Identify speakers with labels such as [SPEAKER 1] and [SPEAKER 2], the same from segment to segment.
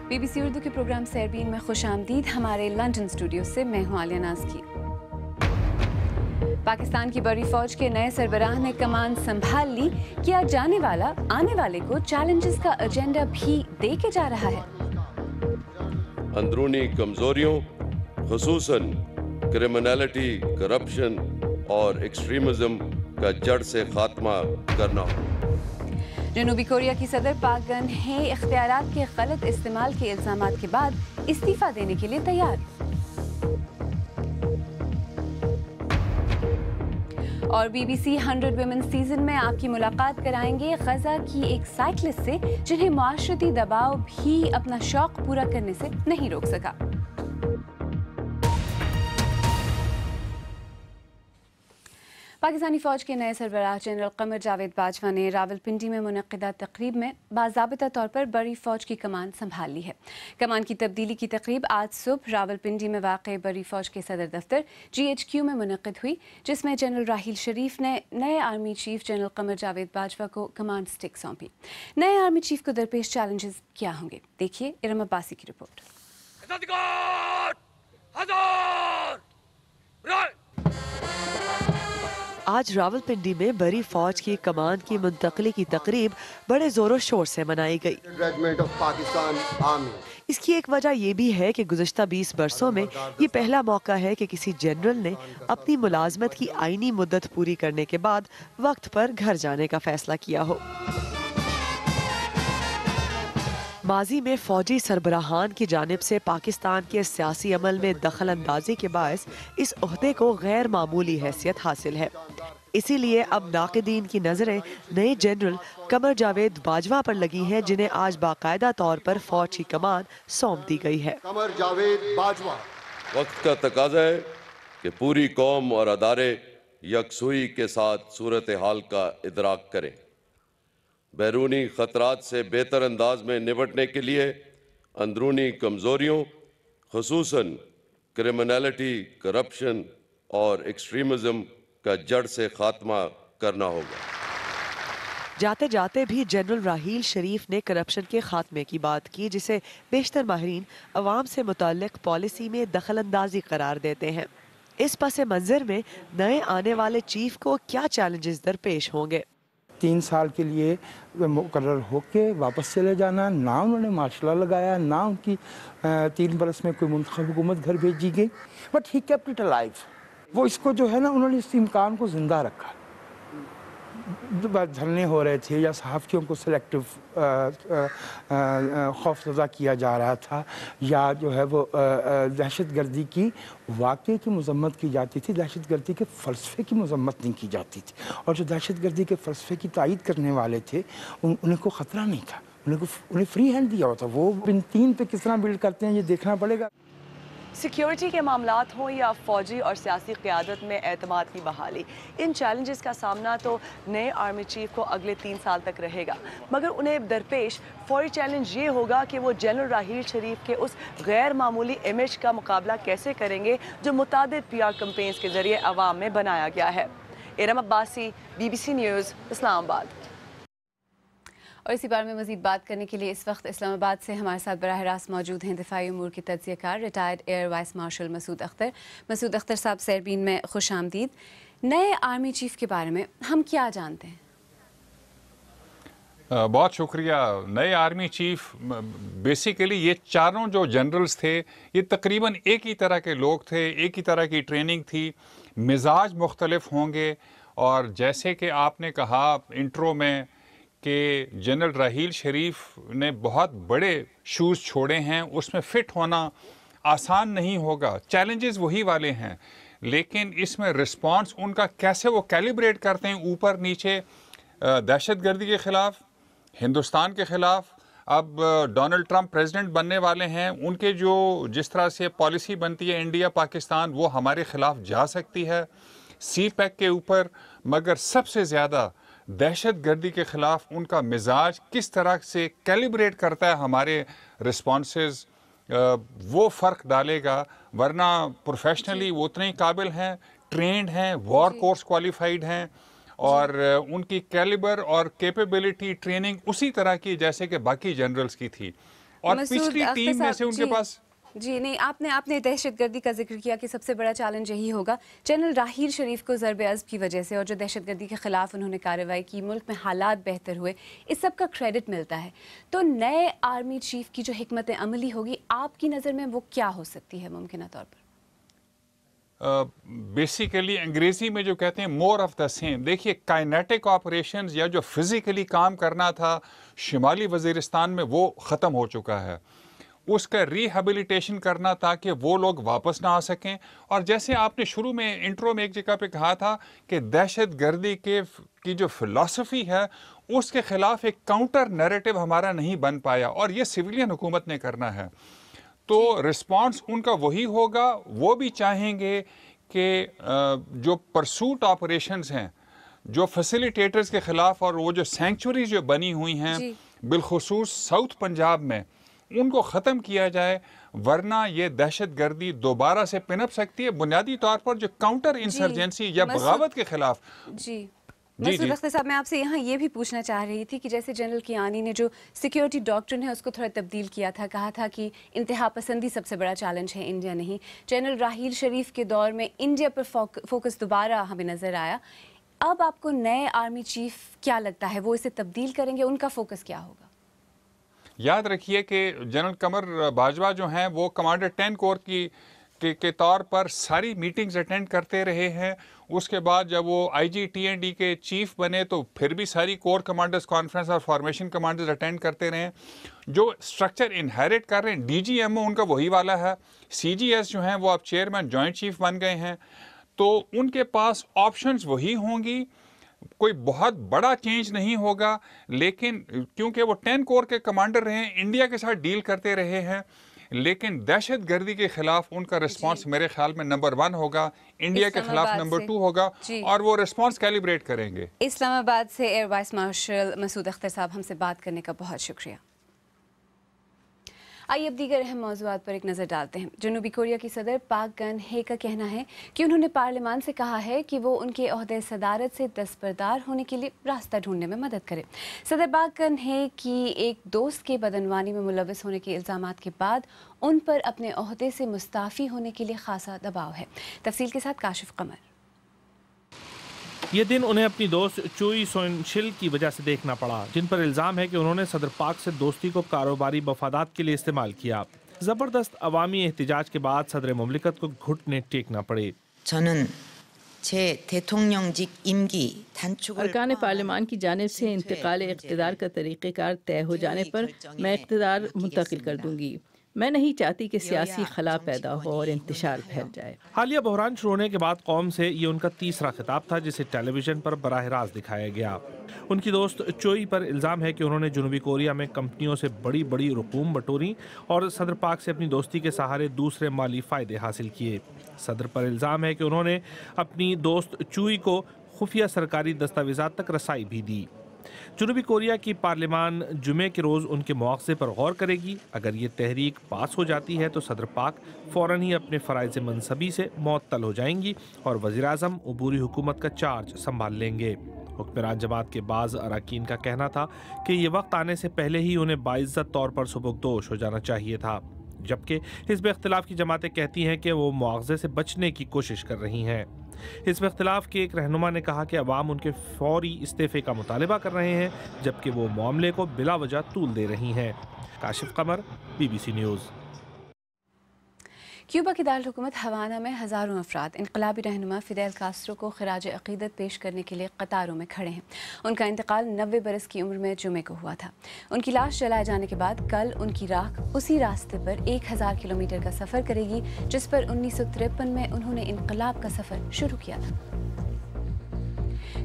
[SPEAKER 1] BBC Urdu کے programme سیربین میں خوش آمدید. ہمارے لندن اسٹوڈیو سے میں ہوں عالیہ ناز کی. پاکستان کی بڑی فوج کے نئے سربراہ نے کمان سنبھال لی. کیا جانے والا آنے والے کو چیلنجز کا ایجنڈا بھی دے کے جا رہا ہے.
[SPEAKER 2] اندرونی کمزوریوں خصوصاً کرمنالٹی، کرپشن اور ایکسٹریمزم کا جڑ سے خاتمہ کرنا ہو.
[SPEAKER 1] جنوبی کوریا کی صدر پاک گن ہے اختیارات کے غلط استعمال کے الزامات کے بعد استعفیٰ دینے کے لیے تیار. اور BBC 100 ویمن سیزن میں آپ کی ملاقات کرائیں گے غزہ کی ایک سائیکلسٹ سے جنہیں معاشرتی دباؤ بھی اپنا شوق پورا کرنے سے نہیں روک سکا. پاکستانی فوج کے نئے سربراہ جنرل قمر جاوید باجوہ نے راولپنڈی میں منعقدہ تقریب میں باضابطہ طور پر بڑی فوج کی کمان سنبھال لی ہے. کمان کی تبدیلی کی تقریب آج صبح راولپنڈی میں واقع بڑی فوج کے صدر دفتر GHQ میں منعقد ہوئی، جس میں جنرل راحیل شریف نے نئے army chief general Qamar Javed Bajwa کو کمانڈ اسٹک سونپی. نئے آرمی چیف کو درپیش چیلنجز کیا ہوں گے، دیکھیے ارم عباسی کی رپورٹ.
[SPEAKER 3] آج راولپنڈی میں بڑی فوج کی کمان کی منتقلی کی تقریب بڑے زور و شور سے منائی گئی. اس کی ایک وجہ یہ بھی ہے کہ گزشتہ 20 برسوں میں یہ پہلا موقع ہے کہ کسی جنرل نے اپنی ملازمت کی آئینی مدت پوری کرنے کے بعد وقت پر گھر جانے کا فیصلہ کیا ہو. ماضی میں فوجی سربراہان کی جانب سے پاکستان کے سیاسی عمل میں دخل اندازی کے باعث اس عہدے کو غیر معمولی حیثیت حاصل ہے. اسی لیے اب ناقدین کی نظریں نئے جنرل قمر جاوید باجوہ پر لگی ہیں، جنہیں آج باقاعدہ طور پر فوج کی کمان سونپ دی گئی ہے.
[SPEAKER 2] قمر جاوید باجوہ. وقت کا تقاضا ہے کہ پوری قوم اور ادارے یکسوئی کے ساتھ صورتحال کا ادراک کریں. بیرونی خطرات سے بہتر انداز میں نپٹنے کے لیے اندرونی کمزوریوں خصوصاً کرمنالٹی، کرپشن اور ایکسٹریمزم کا جڑ سے خاتمہ کرنا ہوگا.
[SPEAKER 3] جاتے جاتے بھی جنرل راحیل شریف نے کرپشن کے خاتمے کی بات کی، جسے بیشتر ماہرین عوام سے متعلق پالیسی میں دخل اندازی قرار دیتے ہیں. اس پس منظر میں نئے آنے والے چیف کو کیا چیلنجز درپیش ہوں گے؟
[SPEAKER 4] 3 سال کے لیے مقرر ہو کے واپس چلے جانا، نہ انہوں نے معاشرہ لگایا، نہ ان کی 3 برس میں کوئی منتخب حکومت گھر بھیجی گئی. But he kept it alive. وہ اس کو جو ہے نا، انہوں نے اس امکان کو زندہ رکھا. دھرنے ہو رہے تھے یا صحافیوں کو سلیکٹو خوف زدہ کیا جا رہا تھا، یا جو ہے وہ دہشت گردی کی واقعے کی مذمت کی جاتی تھی، دہشت گردی کے فلسفے کی مذمت نہیں کی جاتی تھی. اور جو دہشت گردی کے فلسفے کی تائید کرنے والے تھے انہیں کوئی خطرہ نہیں تھا، انہیں فری ہینڈ دیا ہوتا. وہ ان 3 پہ کس طرح بلڈ کرتے ہیں یہ دیکھنا پڑے گا.
[SPEAKER 3] سیکیورٹی کے معاملات ہوں یا فوجی اور سیاسی قیادت میں اعتماد کی بحالی، ان چیلنجز کا سامنا تو نئے آرمی چیف کو اگلے 3 سال تک رہے گا. مگر انہیں درپیش فوری چیلنج یہ ہوگا کہ وہ جنرل راحیل شریف کے اس غیر معمولی امیج کا مقابلہ کیسے کریں گے جو متعدد PR کمپینز کے ذریعے عوام میں بنایا گیا ہے. ارم عباسی، BBC نیوز، اسلام آباد.
[SPEAKER 1] اور اسی بارے میں مزید بات کرنے کے لیے اس وقت اسلام آباد سے ہمارے ساتھ براہ راست موجود ہیں دفاعی امور کے تجزیہ کار ریٹائرڈ ایئر وائس مارشل مسعود اختر. مسعود اختر صاحب، سیربین میں خوش آمدید. نئے آرمی چیف کے بارے میں ہم کیا جانتے ہیں؟
[SPEAKER 5] بہت شکریہ. نئے آرمی چیف بیسیکلی یہ چاروں جو جنرلز تھے یہ تقریباً ایک ہی طرح کے لوگ تھے، ایک ہی طرح کی ٹریننگ تھی. مزاج مختلف ہوں گے، اور جیسے کہ آپ نے کہا انٹرو میں کہ جنرل راحیل شریف نے بہت بڑے شوز چھوڑے ہیں، اس میں فٹ ہونا آسان نہیں ہوگا. چیلنجز وہی والے ہیں، لیکن اس میں رسپانس ان کا کیسے وہ کیلیبریٹ کرتے ہیں اوپر نیچے. دہشت گردی کے خلاف، ہندوستان کے خلاف. اب ڈونلڈ ٹرمپ پریزیڈنٹ بننے والے ہیں، ان کے جو جس طرح سے پالیسی بنتی ہے انڈیا پاکستان، وہ ہمارے خلاف جا سکتی ہے. سی پیک کے اوپر، مگر سب سے زیادہ دہشت گردی کے خلاف ان کا مزاج کس طرح سے کیلیبریٹ کرتا ہے ہمارے رسپانسز، وہ فرق ڈالے گا. ورنہ پروفیشنلی وہ اتنے ہی قابل ہیں، ٹرینڈ ہیں، وار کورس کوالیفائڈ ہیں، اور ان کی کیلیبر اور کیپیبلٹی ٹریننگ اسی طرح کی جیسے کہ باقی جنرلز کی تھی. اور
[SPEAKER 1] مسعود
[SPEAKER 5] پچھلی
[SPEAKER 1] اختر
[SPEAKER 5] ٹیم میں
[SPEAKER 1] صاحب،
[SPEAKER 5] سے ان کے
[SPEAKER 1] جی،
[SPEAKER 5] پاس
[SPEAKER 1] جی نہیں، آپ نے دہشت گردی کا ذکر کیا کہ سب سے بڑا چیلنج یہی ہوگا. جنرل راحیل شریف کو ضرب عضب کی وجہ سے اور جو دہشت گردی کے خلاف انہوں نے کارروائی کی، ملک میں حالات بہتر ہوئے، اس سب کا کریڈٹ ملتا ہے. تو نئے آرمی چیف کی جو حکمت عملی ہوگی آپ کی نظر میں وہ کیا ہو سکتی ہے ممکنہ طور پر؟
[SPEAKER 5] بیسیکلی انگریزی میں جو کہتے ہیں مور آف دا سیم. دیکھیے کائنیٹک آپریشنز یا جو فزیکلی کام کرنا تھا شمالی وزیرستان میں وہ ختم ہو چکا ہے. اس کا ریہیبلیٹیشن کرنا تاکہ وہ لوگ واپس نہ آ سکیں. اور جیسے آپ نے شروع میں انٹرو میں ایک جگہ پہ کہا تھا کہ دہشت گردی کی جو فلسفی ہے اس کے خلاف ایک کاؤنٹر نیریٹو ہمارا نہیں بن پایا اور یہ سویلین حکومت نے کرنا ہے. تو رسپانس ان کا وہی ہوگا. وہ بھی چاہیں گے کہ جو پرسوٹ آپریشنز ہیں جو فیسیلیٹیٹرز کے خلاف اور وہ جو سینکچوریز جو بنی ہوئی ہیں بالخصوص ساؤتھ پنجاب میں ان کو ختم کیا جائے، ورنہ یہ دہشت گردی دوبارہ سے پنپ سکتی ہے بنیادی طور پر جو کاؤنٹر انسرجنسی یا بغاوت کے خلاف.
[SPEAKER 1] مسعود اختر صاحب، میں آپ سے یہاں یہ بھی پوچھنا چاہ رہی تھی کہ جیسے جنرل کیانی نے جو سیکیورٹی ڈاکٹرن ہے اس کو تھوڑا تبدیل کیا تھا، کہا تھا کہ انتہا پسندی سب سے بڑا چیلنج ہے، انڈیا نہیں. جنرل راحیل شریف کے دور میں انڈیا پر فوکس دوبارہ ہمیں نظر آیا. اب آپ کو نئے آرمی چیف کیا لگتا ہے وہ اسے تبدیل کریں گے؟ ان کا فوکس کیا ہوگا؟
[SPEAKER 5] یاد رکھیے کہ جنرل قمر باجوہ جو ہیں وہ کمانڈر 10 کور کے طور پر ساری میٹنگز اٹینڈ کرتے رہے ہیں. اس کے بعد جب وہ IGTND کے چیف بنے تو پھر بھی ساری کور کمانڈرز کانفرنس اور فارمیشن کمانڈرز اٹینڈ کرتے رہے. جو اسٹرکچر انہیریٹ کر رہے ہیں DGMO ان کا وہی والا ہے. CGS جو ہیں وہ اب چیئرمین جوائنٹ چیف بن گئے ہیں. تو ان کے پاس آپشنز وہی ہوں گی. کوئی بہت بڑا چینج نہیں ہوگا، لیکن کیونکہ وہ 10 کور کے کمانڈر رہے ہیں، انڈیا کے ساتھ ڈیل کرتے رہے ہیں، لیکن دہشت گردی کے خلاف ان کا رسپانس میرے خیال میں نمبر 1 ہوگا، انڈیا کے خلاف نمبر 2 ہوگا، اور وہ رسپانس کیلیبریٹ کریں گے.
[SPEAKER 1] اسلام آباد سے ایئر وائس مارشل مسعود اختر صاحب ہم سے بات کرنے کا بہت شکریہ. آئیے اب دیگر اہم موضوعات پر ایک نظر ڈالتے ہیں. جنوبی کوریا کی صدر پاک گن ہے کا کہنا ہے کہ انہوں نے پارلیمان سے کہا ہے کہ وہ ان کے عہدے صدارت سے دستبردار ہونے کے لیے راستہ ڈھونڈنے میں مدد کرے. صدر پاک گن ہے کی ایک دوست کے بدعنوانی میں ملوث ہونے کے الزامات کے بعد ان پر اپنے عہدے سے مستعفی ہونے کے لیے خاصا دباؤ ہے. تفصیل کے ساتھ کاشف قمر.
[SPEAKER 6] یہ دن انہیں اپنی دوست چوئی سون شل کی وجہ سے دیکھنا پڑا، جن پر الزام ہے کہ انہوں نے صدر پاک سے دوستی کو کاروباری مفادات کے لیے استعمال کیا. زبردست عوامی احتجاج کے بعد صدر مملکت کو گھٹنے ٹیکنا پڑے.
[SPEAKER 7] ارکان پارلیمان کی جانب سے انتقال اقتدار کا طریقہ کار طے ہو جانے پر میں اقتدار منتقل کر دوں گی. میں نہیں چاہتی کہ سیاسی خلا پیدا ہو اور انتشار پھیل جائے.
[SPEAKER 6] حالیہ بحران شروع ہونے کے بعد قوم سے یہ ان کا تیسرا خطاب تھا جسے ٹیلی ویژن پر براہ راست دکھایا گیا. ان کی دوست چوئی پر الزام ہے کہ انہوں نے جنوبی کوریا میں کمپنیوں سے بڑی بڑی رقوم بٹوری اور صدر پاک سے اپنی دوستی کے سہارے دوسرے مالی فائدے حاصل کیے. صدر پر الزام ہے کہ انہوں نے اپنی دوست چوئی کو خفیہ سرکاری دستاویزات تک رسائی بھی دی. جنوبی کوریا کی پارلیمان جمعے کے روز ان کے مواخذے پر غور کرے گی. اگر یہ تحریک پاس ہو جاتی ہے تو صدر پاک فوراً ہی اپنے فرائض منصبی سے معطل ہو جائیں گی اور وزیراعظم عبوری حکومت کا چارج سنبھال لیں گے. حکمران جماعت کے بعض اراکین کا کہنا تھا کہ یہ وقت آنے سے پہلے ہی انہیں باعزت طور پر سبکدوش ہو جانا چاہیے تھا، جبکہ حزب اختلاف کی جماعتیں کہتی ہیں کہ وہ مواخذے سے بچنے کی کوشش کر رہی ہیں. حزب اختلاف کے ایک رہنما نے کہا کہ عوام ان کے فوری استعفے کا مطالبہ کر رہے ہیں، جبکہ وہ معاملے کو بلا وجہ طول دے رہی ہیں. Kashif Qamar, BBC news.
[SPEAKER 1] Cuba کی دارالحکومت ہوانا میں ہزاروں افراد انقلابی رہنما فیدل کاسترو کو خراج عقیدت پیش کرنے کے لیے قطاروں میں کھڑے ہیں. ان کا انتقال 90 برس کی عمر میں جمعے کو ہوا تھا. ان کی لاش جلائے جانے کے بعد کل ان کی راکھ اسی راستے پر 1000 کلومیٹر کا سفر کرے گی جس پر 1953 میں انہوں نے انقلاب کا سفر شروع کیا تھا.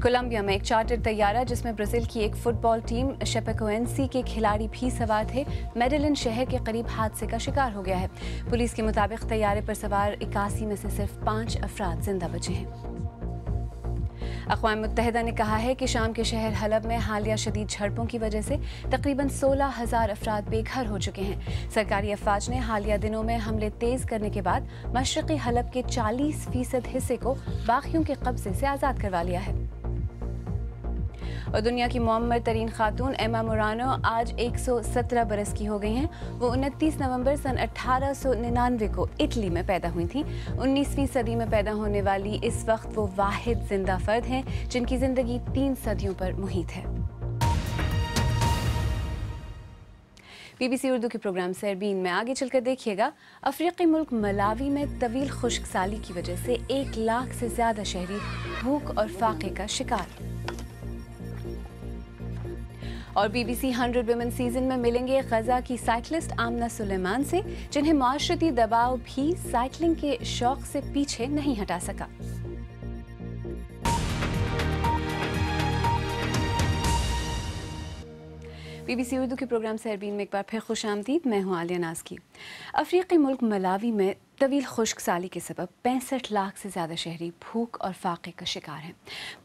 [SPEAKER 1] کولمبیا میں ایک چارٹر طیارہ جس میں برازیل کی ایک فٹ بال ٹیم شیپیکوئنسی کے کھلاڑی بھی سوار تھے میڈلن شہر کے قریب حادثے کا شکار ہو گیا ہے. پولیس کے مطابق طیارے پر سوار 81 میں سے صرف 5 افراد زندہ بچے ہیں. اقوام متحدہ نے کہا ہے کہ شام کے شہر حلب میں حالیہ شدید جھڑپوں کی وجہ سے تقریباً 16,000 افراد بے گھر ہو چکے ہیں. سرکاری افواج نے حالیہ دنوں میں حملے تیز کرنے کے بعد مشرقی حلب کے 40% حصے کو باغیوں کے قبضے سے آزاد کروا لیا ہے. اور دنیا کی معمر ترین خاتون ایما مورانو آج 117 برس کی ہو گئی ہیں۔ وہ 29 نومبر سن 1899 کو اٹلی میں پیدا ہوئی تھیں۔ 19ویں صدی میں پیدا ہونے والی اس وقت وہ واحد زندہ فرد ہیں جن کی زندگی 3 صدیوں پر محیط ہے۔ بی بی سی اردو کے پروگرام سیربین میں آگے چل کر دیکھیے گا، افریقی ملک ملاوی میں طویل خشک سالی کی وجہ سے 1 لاکھ سے زیادہ شہری بھوک اور فاقے کا شکار۔ اور B B C 100 women season میں ملیں گے غزہ کی سائیکلسٹ آمنہ سلیمان سے، جنہیں معاشرتی دباؤ بھی سائیکلنگ کے شوق سے پیچھے نہیں ہٹا سکا۔ بی بی سی اردو کے پروگرام سیربین میں ایک بار پھر خوش آمدید، میں ہوں عالیہ ناز کی۔ افریقی ملک ملاوی میں طویل خشک سالی کے سبب 65 لاکھ سے زیادہ شہری بھوک اور فاقے کا شکار ہیں۔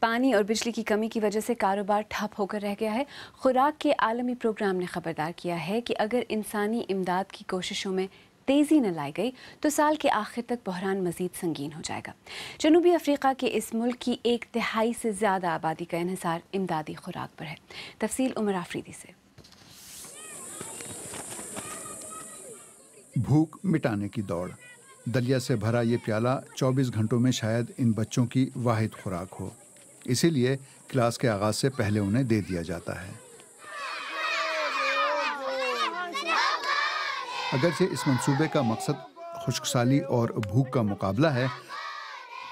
[SPEAKER 1] پانی اور بجلی کی کمی کی وجہ سے کاروبار ٹھپ ہو کر رہ گیا ہے۔ خوراک کے عالمی پروگرام نے خبردار کیا ہے کہ اگر انسانی امداد کی کوششوں میں تیزی نہ لائی گئی تو سال کے آخر تک بحران مزید سنگین ہو جائے گا۔ جنوبی افریقہ کے اس ملک کی 1/3 سے زیادہ آبادی کا انحصار امدادی خوراک پر ہے۔ تفصیل عمر آفریدی سے۔
[SPEAKER 8] بھوک مٹانے کی دوڑ، دلیا سے بھرا یہ پیالہ 24 گھنٹوں میں شاید ان بچوں کی واحد خوراک ہو، اسی لیے کلاس کے آغاز سے پہلے انہیں دے دیا جاتا ہے۔ اگرچہ اس منصوبے کا مقصد خشک سالی اور بھوک کا مقابلہ ہے،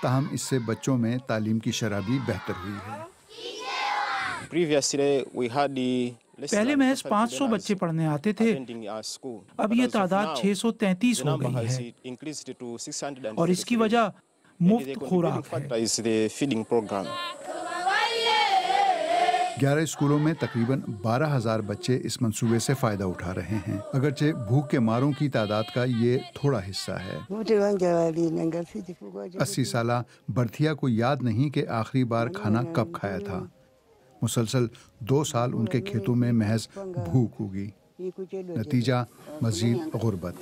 [SPEAKER 8] تاہم اس سے بچوں میں تعلیم کی شرح بھی بہتر ہوئی ہے۔
[SPEAKER 9] پہلے محض 500 بچے پڑھنے آتے تھے، اب یہ تعداد 633 ہو گئی ہے، اور اس کی وجہ مفت خوراک ہے۔
[SPEAKER 8] 11 اسکولوں میں تقریباً 12,000 بچے اس منصوبے سے فائدہ اٹھا رہے ہیں، اگرچہ بھوک کے ماروں کی تعداد کا یہ تھوڑا حصہ ہے۔ 80 سالہ برتھیا کو یاد نہیں کہ آخری بار کھانا کب کھایا تھا۔ مسلسل 2 سال ان کے کھیتوں میں محض بھوک ہوگی، نتیجہ مزید غربت۔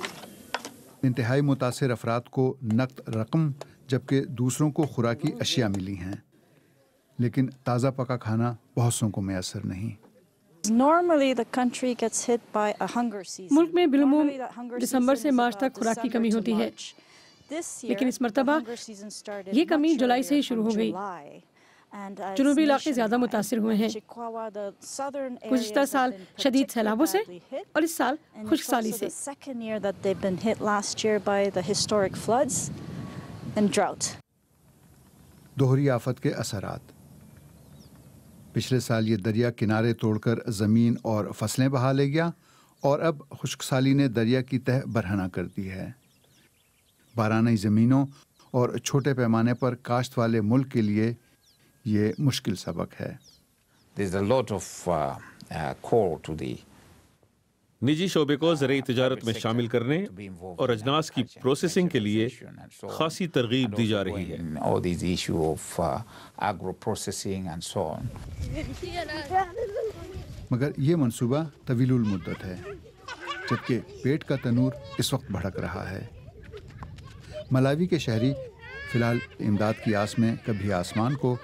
[SPEAKER 8] انتہائی متاثر افراد کو نقد رقم جبکہ دوسروں کو خوراکی اشیاء ملی ہیں، لیکن تازہ پکا کھانا بہت سوں کو میسر نہیں۔
[SPEAKER 10] ملک میں بالعموم دسمبر سے مارچ تک خوراک کی کمی ہوتی ہے، لیکن اس مرتبہ یہ کمی جولائی سے ہی شروع ہو گئی۔ جنوبی علاقے زیادہ متاثر ہوئے ہیں، گزشتہ سال شدید سیلابوں سے اور اس سال خشک سالی سے۔
[SPEAKER 8] دوہری آفت کے اثرات۔ پچھلے سال یہ دریا کنارے توڑ کر زمین اور فصلیں بہا لے گیا، اور اب خشک سالی نے دریا کی تہہ برہنہ کر دی ہے۔ بارانی زمینوں اور چھوٹے پیمانے پر کاشت والے ملک کے لیے یہ مشکل سبق ہے۔
[SPEAKER 11] نجی شعبے کو زرعی تجارت میں شامل کرنے اور اجناس کی پروسیسنگ کے لیے خاصی ترغیب دی جا رہی ہے۔
[SPEAKER 8] مگر یہ منصوبہ طویل المدت ہے، جبکہ پیٹ کا تنور اس وقت بھڑک رہا ہے۔ ملاوی کے شہری فی الحال امداد کی آس میں کبھی آسمان کو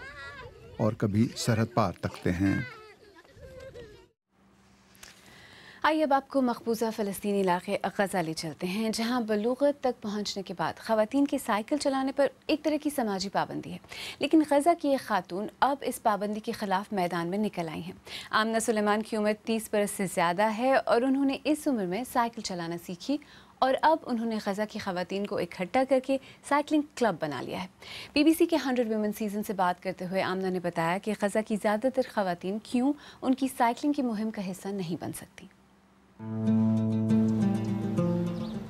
[SPEAKER 8] اور کبھی سرحد پار تکتے ہیں۔
[SPEAKER 1] آئیے اب آپ کو مقبوضہ فلسطینی علاقے غزہ لے چلتے ہیں، جہاں بلوغت تک پہنچنے کے بعد خواتین کے سائیکل چلانے پر ایک طرح کی سماجی پابندی ہے، لیکن غزہ کی ایک خاتون اب اس پابندی کے خلاف میدان میں نکل آئی ہیں۔ آمنہ سلیمان کی عمر 30 برس سے زیادہ ہے اور انہوں نے اس عمر میں سائیکل چلانا سیکھی، اور اب انہوں نے غزہ کی خواتین کو اکٹھا کر کے سائیکلنگ کلب بنا لیا ہے۔ بی بی سی کے 100 ویمن سیزن سے بات کرتے ہوئے آمنہ نے بتایا کہ غزہ کی زیادہ تر خواتین کیوں ان کی سائیکلنگ کی مہم کا حصہ نہیں بن سکتی۔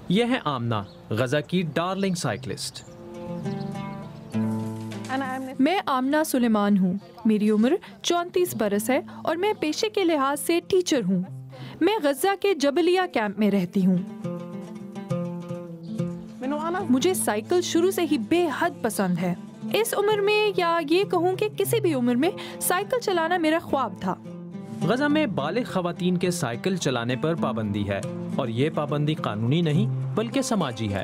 [SPEAKER 12] یہ ہے آمنہ، غزہ کی ڈارلنگ سائیکلسٹ۔
[SPEAKER 13] میں آمنہ سلیمان ہوں، میری عمر 34 برس ہے اور میں پیشے کے لحاظ سے ٹیچر ہوں۔ میں غزہ کے جبلیہ کیمپ میں رہتی ہوں۔ مجھے سائیکل شروع سے ہی بے حد پسند ہے۔ اس عمر میں یا یہ کہوں کہ کسی بھی عمر میں سائیکل چلانا میرا خواب تھا۔
[SPEAKER 12] غزہ میں بالغ خواتین کے سائیکل چلانے پر پابندی ہے، اور یہ پابندی قانونی نہیں بلکہ سماجی ہے۔